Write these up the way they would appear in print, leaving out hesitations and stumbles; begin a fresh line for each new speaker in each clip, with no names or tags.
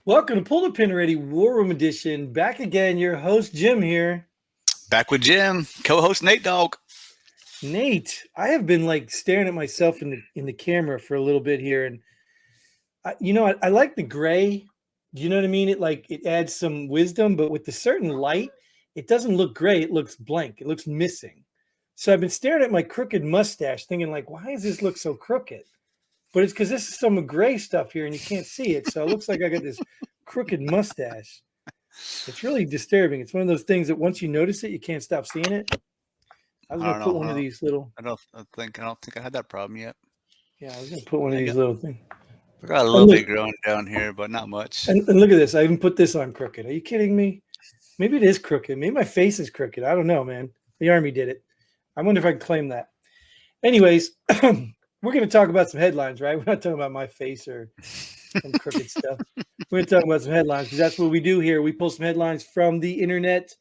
Welcome to Pull the Pin Ready War Room Edition. Back again, your host Jim here.
Back with Jim, co-host Nate Dogg.
Nate, I have been like staring at myself in the camera for a little bit here, and I like the gray. You know what I mean? It adds some wisdom, but with the certain light, it doesn't look gray. It looks blank. It looks missing. So I've been staring at my crooked mustache, thinking like, why does this look so crooked? But it's because this is some gray stuff here, and you can't see it. So it looks like I got this crooked mustache. It's really disturbing. It's one of those things that once you notice it, you can't stop seeing it. I was
I
gonna
don't
put
know.
one of these little.
I don't think I had that problem yet.
Yeah, I was gonna put one of
I
these
got,
little things.
I got a
And
little
look,
bit growing down here, but not much.
and look at this. I even put this on crooked. Are you kidding me? Maybe it is crooked. Maybe my face is crooked. I don't know, man. The army did it. I wonder if I can claim that. Anyways, we're gonna talk about some headlines, right? We're not talking about my face or some crooked stuff. We're gonna talk about some headlines because that's what we do here. We pull some headlines from the internet,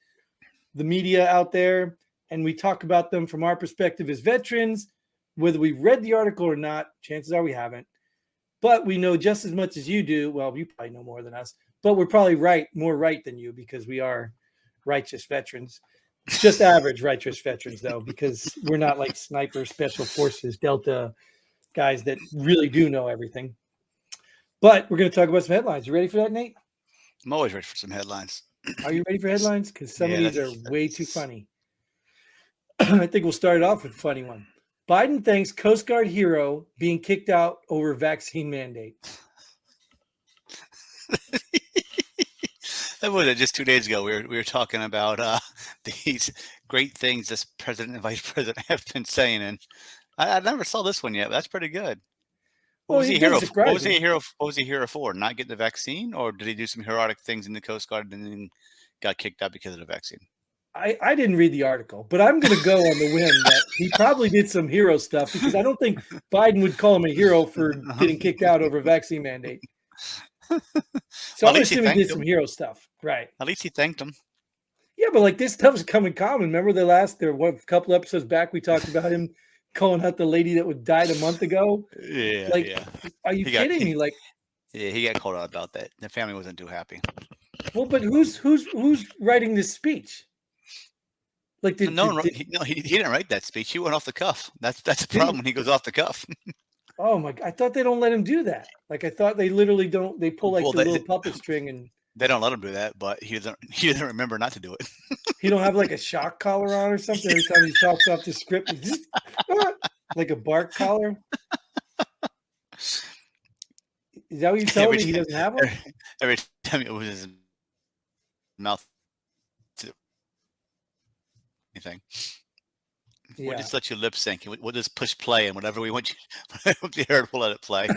the media out there, and we talk about them from our perspective as veterans, whether we've read the article or not. Chances are we haven't, but we know just as much as you do. Well, you probably know more than us, but we're probably more right than you because we are righteous veterans. Just average righteous veterans, though, because we're not like sniper special forces Delta guys that really do know everything. But we're going to talk about some headlines. You ready for that, Nate?
I'm always ready for some headlines.
Are you ready for headlines? Because some of
Yeah,
these are way too funny. I think we'll start it off with a funny one. Biden thanks Coast Guard hero being kicked out over vaccine mandate.
That was it. Just 2 days ago, we were talking about these great things this president and vice president have been saying, and I never saw this one yet. But that's pretty good. What was he hero? What was he hero? What was he hero for? Not getting the vaccine, or did he do some heroic things in the Coast Guard and then got kicked out because of the vaccine?
I didn't read the article, but I'm going to go on the whim that he probably did some hero stuff because I don't think Biden would call him a hero for getting kicked out over a vaccine mandate. So I'm assuming he did some hero stuff, right?
At least he thanked him.
Yeah, but like this stuff is coming common. Remember a couple episodes back we talked about him calling out the lady that died a month ago.
Yeah.
Are you kidding me? Like,
yeah, he got called out about that. The family wasn't too happy.
Well, but who's writing this speech?
Like, he didn't write that speech. He went off the cuff. That's the problem when he goes off the cuff.
Oh my! I thought they don't let him do that. Like I thought they literally don't. They pull like the little puppet string and
they don't let him do that. But he doesn't remember not to do it.
He don't have like a shock collar on or something every time he talks off the script. Like a bark collar. Is that what you're telling me? He doesn't have one.
Every time it was his mouth. Anything. Yeah. We'll just let you lip sync. We'll just push play and whatever we want you heard, we'll let it play.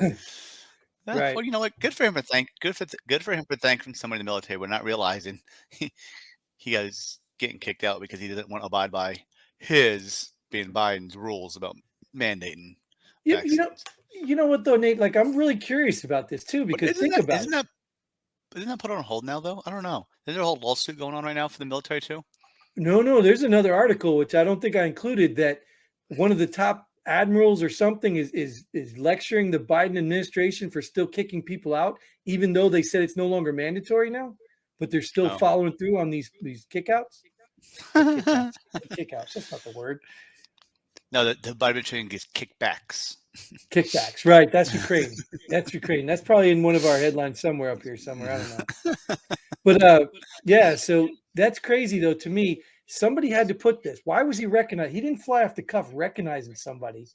Right. Well, you know what? Good for him for thanking somebody in the military. We're not realizing he was getting kicked out because he didn't want to abide by his being Biden's rules about mandating.
Yeah, you know what though, Nate? Like I'm really curious about this too because isn't that
put on hold now though? I don't know. Is there a whole lawsuit going on right now for the military too?
No. There's another article which I don't think I included that one of the top admirals or something is lecturing the Biden administration for still kicking people out, even though they said it's no longer mandatory now, but they're still following through on these kickouts. Kickouts. That's not the word.
No, the Biden administration gets kickbacks.
Kickbacks, right? That's Ukraine. That's Ukraine. That's probably in one of our headlines somewhere up here somewhere. I don't know. But yeah, so that's crazy though to me. Somebody had to put this. Why was he recognized? He didn't fly off the cuff recognizing somebody,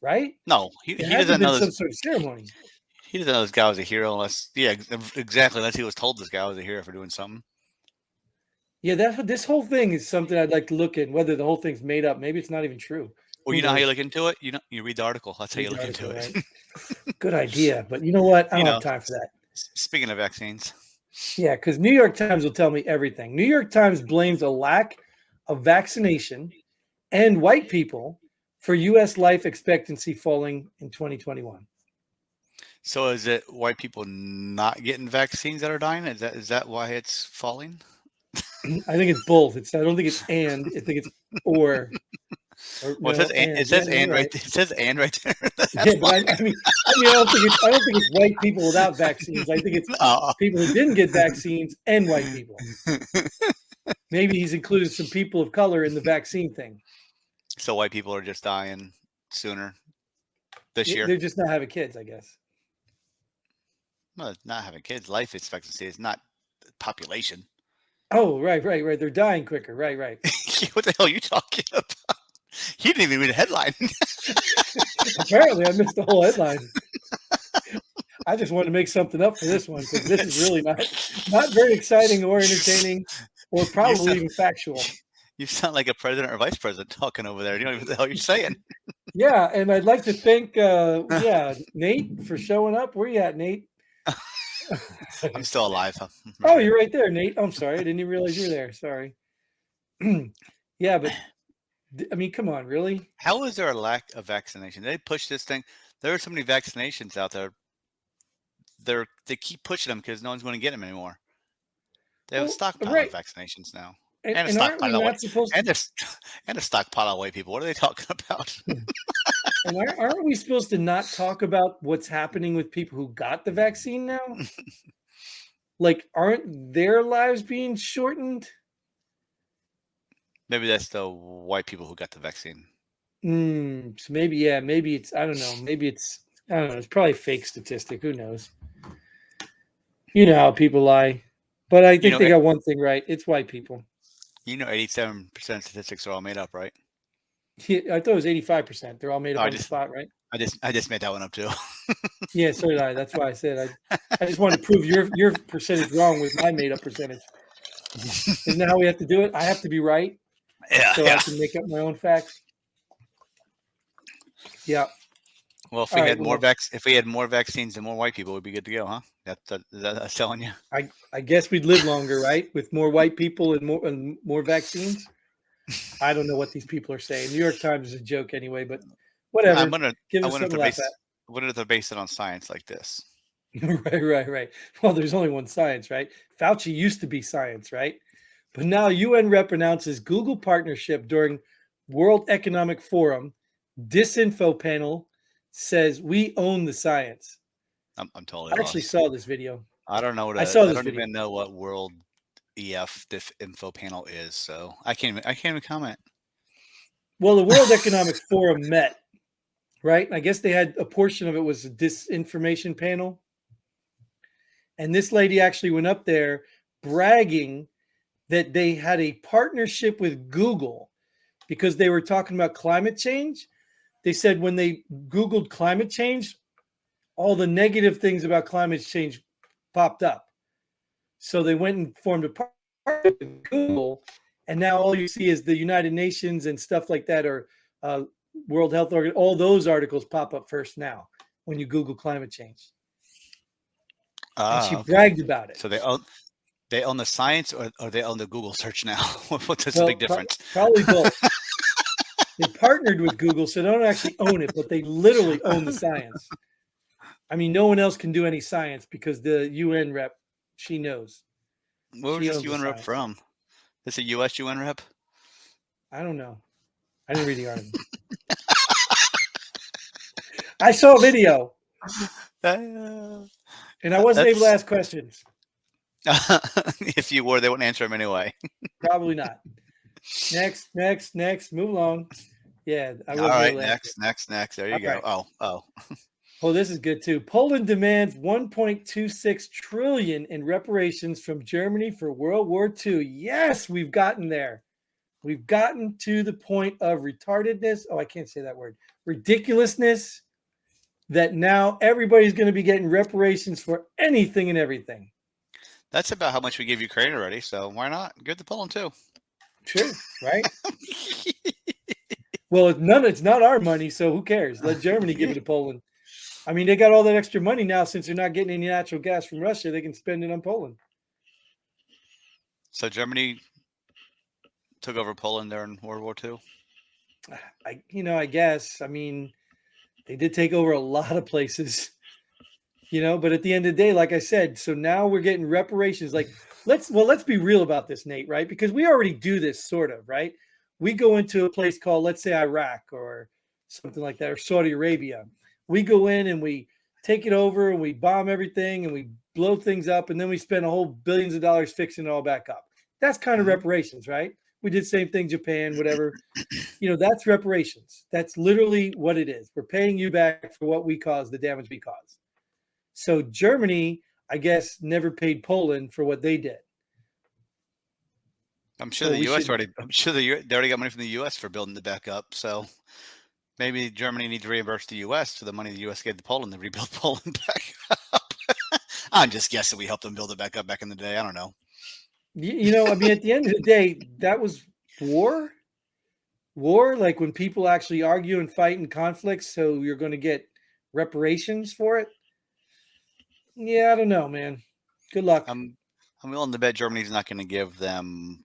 right?
No, he doesn't know
some sort of ceremony.
He doesn't know this guy was a hero unless exactly unless he was told this guy was a hero for doing something.
Yeah, this whole thing is something I'd like to look at. Whether the whole thing's made up, maybe it's not even true.
Well, you know how you look into it. You read the article. That's how you look into it.
Right? Good idea, but you know what? I don't have time for that.
Speaking of vaccines.
Yeah, because New York Times will tell me everything. New York Times blames a lack of vaccination and white people for U.S. life expectancy falling in 2021.
So is it white people not getting vaccines that are dying? Is that why it's falling?
I think it's both. I don't think it's and. I think it's or.
Well,
No,
it says and right.
right.
It says and right there.
Yeah, but I mean, I don't think it's white people without vaccines. I think it's
No.
people who didn't get vaccines and white people. Maybe he's included some people of color in the vaccine thing.
So white people are just dying sooner this year.
They're just not having kids, I guess.
Well, not having kids. Life expectancy is not population.
Oh, right. They're dying quicker. Right.
What the hell are you talking about? You didn't even read the headline.
Apparently, I missed the whole headline. I just wanted to make something up for this one because this is really not very exciting or entertaining or probably even factual.
You sound like a president or vice president talking over there. You don't even know what the hell you're saying.
Yeah, and I'd like to thank Nate for showing up. Where you at, Nate?
I'm still alive.
Oh, you're right there, Nate. I'm sorry. I didn't even realize you were there. Sorry. Yeah, but I mean, come on, really?
How is there a lack of vaccination? They push this thing. There are so many vaccinations out there. They keep pushing them because no one's going to get them anymore. They have a stockpile of vaccinations now.
And a stockpile of white people.
And a stockpile of white people. What are they talking about?
And aren't we supposed to not talk about what's happening with people who got the vaccine now? Like, aren't their lives being shortened?
Maybe that's the white people who got the vaccine.
So maybe it's, I don't know. Maybe it's, I don't know. It's probably a fake statistic. Who knows? You know how people lie. But I think they got one thing right. It's white people.
87% of statistics are all made up, right?
I thought it was 85%. They're all made up on the spot, right?
I just made that one up too.
Yeah, so did I. That's why I said I just wanted to prove your percentage wrong with my made up percentage. Isn't that how we have to do it? I have to be right.
Yeah.
So I can make up my own facts. Yeah.
Well, if we had more vaccines and more white people, we'd be good to go, huh? That's telling you.
I guess we'd live longer, right? With more white people and more vaccines. I don't know what these people are saying. New York Times is a joke anyway, but whatever.
I wonder if they're based it on science like this.
Right. Well, there's only one science, right? Fauci used to be science, right? But now UN rep announces Google partnership during World Economic Forum. Disinfo panel says we own the science.
I'm totally
I actually saw this video.
I don't know what
I don't
even know what World Info panel is, so I can't even comment.
Well, the World Economic Forum met, right? I guess they had a portion of it was a disinformation panel. And this lady actually went up there bragging that they had a partnership with Google because they were talking about climate change. They said when they Googled climate change, all the negative things about climate change popped up. So they went and formed a partnership with Google. And now all you see is the United Nations and stuff like that, or World Health Organization. All those articles pop up first now when you Google climate change. And she bragged about it.
So they own the science, or they own the Google search now. What's the big difference?
Probably both. They partnered with Google, so they don't actually own it, but they literally own the science. I mean, no one else can do any science because the UN rep, she knows.
Where was this UN rep from? Is it U.S. UN rep?
I don't know. I didn't read the article. I saw a video. And I wasn't able to ask questions.
If you were, they wouldn't answer them anyway.
Probably not. Next. Move along. Yeah.
All right. Next. There you go. Right.
Oh, this is good too. Poland demands 1.26 trillion in reparations from Germany for World War II. Yes, we've gotten there. We've gotten to the point of retardedness. Oh, I can't say that word. Ridiculousness. That now everybody's going to be getting reparations for anything and everything.
That's about how much we gave Ukraine already, so why not give to Poland too?
Sure, right? Well, it's not our money, so who cares? Let Germany give it to Poland. I mean, they got all that extra money now since they're not getting any natural gas from Russia. They can spend it on Poland.
So Germany took over Poland during World War II?
I guess. I mean, they did take over a lot of places, but at the end of the day, like I said, so now we're getting reparations. Like, let's be real about this, Nate, right? Because we already do this sort of, right? we go into a place called, let's say, Iraq or something like that, or Saudi Arabia. We go in and we take it over and we bomb everything and we blow things up, and then we spend a whole billions of dollars fixing it all back up. That's kind of reparations, right? We did the same thing, Japan, whatever. That's reparations. That's literally what it is. We're paying you back for what we caused, the damage we caused. So Germany, I guess, never paid Poland for what they did.
I'm sure the U.S. already. I'm sure they already got money from the U.S. for building it back up. So maybe Germany needs to reimburse the U.S. for the money the U.S. gave to Poland to rebuild Poland back up. I'm just guessing we helped them build it back up back in the day. I don't know.
I mean, at the end of the day, that was war. War, like when people actually argue and fight in conflicts, so you're going to get reparations for it. Yeah, I don't know, man. Good luck.
I'm willing to bet Germany's not going to give them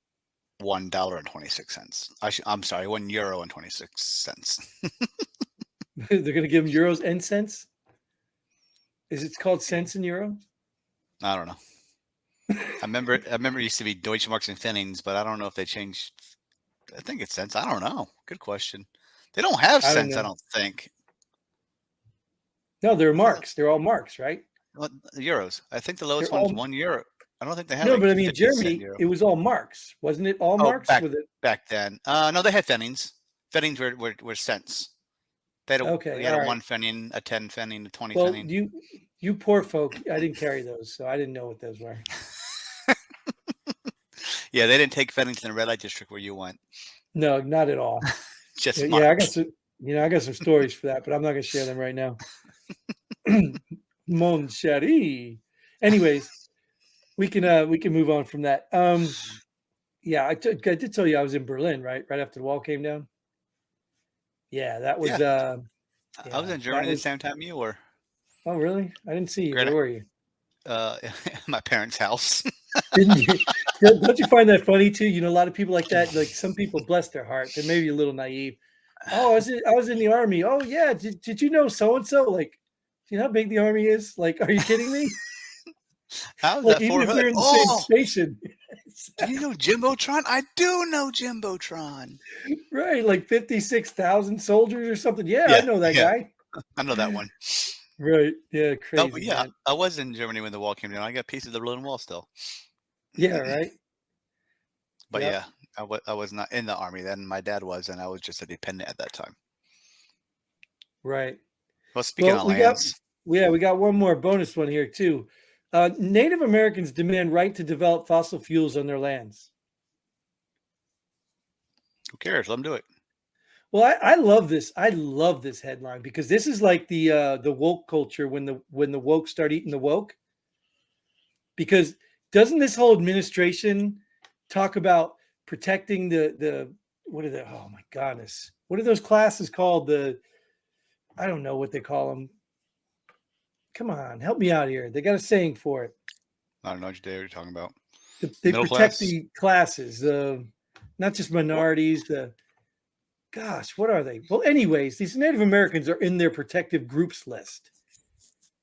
$1.26. I'm sorry, €1.26.
They're going to give them euros and cents. Is it called cents in euro?
I don't know. I remember it used to be Deutschmarks and Pfennings, but I don't know if they changed. I think it's cents. I don't know. Good question. They don't have cents, I don't think.
No, they're marks. They're all marks, right?
Well, euros. I think the lowest one's €1. I don't think they have.
No, but I mean, Germany, it was all marks, wasn't it? All marks
back then. No, they had Pfennings. Pfennings were cents. We had a 1 Pfenning, a 10 Pfenning, a 20 Pfenning.
Well, you poor folk, I didn't carry those, so I didn't know what those were.
Yeah, they didn't take Pfennings in the red light district where you went.
No, not at all.
Just
marks. I got some stories for that, but I'm not going to share them right now. Mon chéri. Anyways, we can move on from that. Yeah, I did tell you I was in Berlin, right after the wall came down. Yeah, that was.
Yeah. I was in Germany the same time you were.
Oh, really? I didn't see you. Where were you?
My parents' house.
Didn't you? Don't you find that funny too? A lot of people like that. Like some people, bless their heart, they're maybe a little naive. Oh, I was in the army. Oh, yeah. Did you know so and so? Like, do you know how big the army is? Like, are you kidding me?
How's
like,
that
even if they're in the same station.
Do you know Jimbotron? I do know Jimbotron.
Right, like 56,000 soldiers or something. Yeah, I know that guy.
I know that one.
Right. Yeah, crazy.
No, yeah, I was in Germany when the wall came down. I got pieces of the Berlin Wall still.
Yeah, right.
But yeah, I was not in the army then. My dad was, and I was just a dependent at that time.
Right.
Well, speaking of lands.
We got one more bonus one here too. Native Americans demand right to develop fossil fuels on their lands.
Who cares? Let them do it.
Well, I love this. I love this headline because this is like the woke culture when the woke start eating the woke. Because doesn't this whole administration talk about protecting the what are the oh my goodness, what are those classes called? I don't know what they call them. Come on, help me out here. They got a saying for it.
I don't know what you're talking about.
They protect the classes, not just minorities. Gosh, what are they? Well, anyways, these Native Americans are in their protective groups list,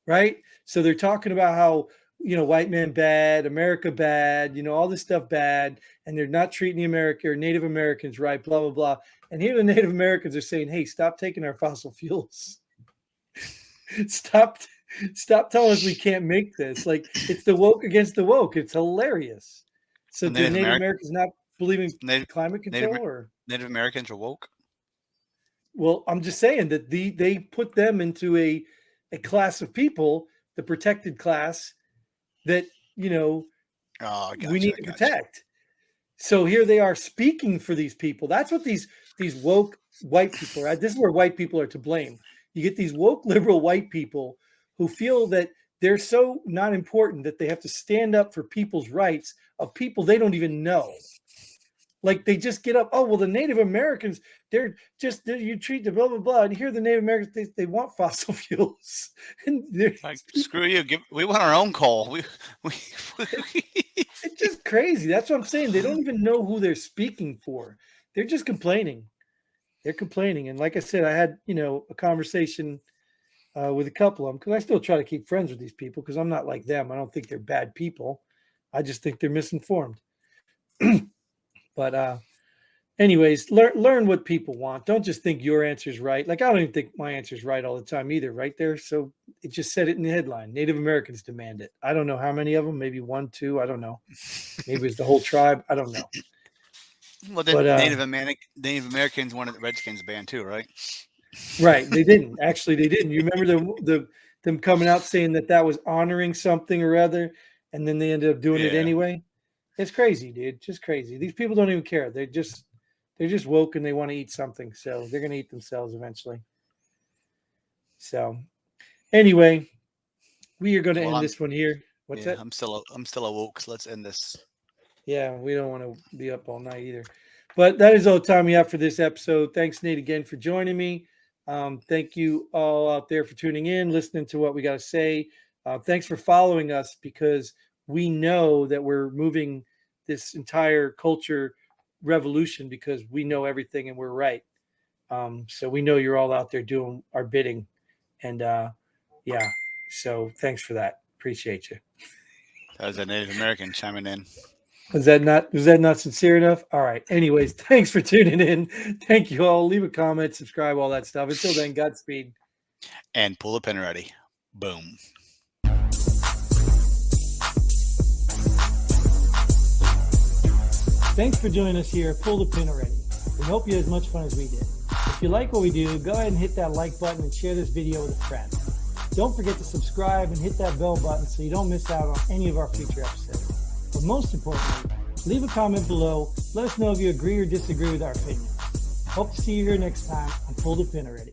right? So they're talking about how, white man bad, America bad, all this stuff bad, and they're not treating the Native Americans right, blah, blah, blah. And here the Native Americans are saying, hey, stop taking our fossil fuels. Stop telling us we can't make this. Like, it's the woke against the woke. It's hilarious. So do Native Americans not believe in climate control?
Native Americans are woke?
Well, I'm just saying that they put them into a class of people, the protected class, that we need to protect. So here they are speaking for these people. That's what these woke white people are. This is where white people are to blame. You get these woke liberal white people who feel that they're so not important that they have to stand up for people's rights of people they don't even know. Like they just get up. Oh, well, the Native Americans, you treat the blah, blah, blah. And here the Native Americans, they want fossil fuels. And
like, screw you. We want our own coal.
It's just crazy. That's what I'm saying. They don't even know who they're speaking for. They're just complaining. They're complaining. And like I said, I had, a conversation with a couple of them because I still try to keep friends with these people because I'm not like them. I don't think they're bad people. I just think they're misinformed. But anyways, learn what people want. Don't just think your answer's right. Like, I don't even think my answer's right all the time either, right there. So it just said it in the headline. Native Americans demand it. I don't know how many of them, maybe 1, 2, I don't know. Maybe it's the whole tribe. I don't know.
Well, then Native Americans wanted the Redskins banned too, right?
Right. They didn't. Actually, they didn't. You remember them coming out saying that was honoring something or other, and then they ended up doing it anyway? It's crazy, dude. Just crazy. These people don't even care. They're just woke and they want to eat something. So they're going to eat themselves eventually. So anyway, we are going to end this one here. What's that?
I'm still awoke. So let's end this.
Yeah, we don't want to be up all night either. But that is all the time we have for this episode. Thanks, Nate, again for joining me. Thank you all out there for tuning in, listening to what we got to say. Thanks for following us, because we know that we're moving this entire culture revolution because we know everything and we're right. So we know you're all out there doing our bidding. And so thanks for that. Appreciate you.
That was a Native American chiming in.
Was that not sincere enough? All right. Anyways, thanks for tuning in. Thank you all. Leave a comment, subscribe, all that stuff. Until then, Godspeed.
And pull the pin ready. Boom.
Thanks for joining us here. Pull the pin already. We hope you had as much fun as we did. If you like what we do, go ahead and hit that like button and share this video with a friend. Don't forget to subscribe and hit that bell button so you don't miss out on any of our future episodes. But most importantly, leave a comment below. Let us know if you agree or disagree with our opinion. Hope to see you here next time on Pull the Pin Already.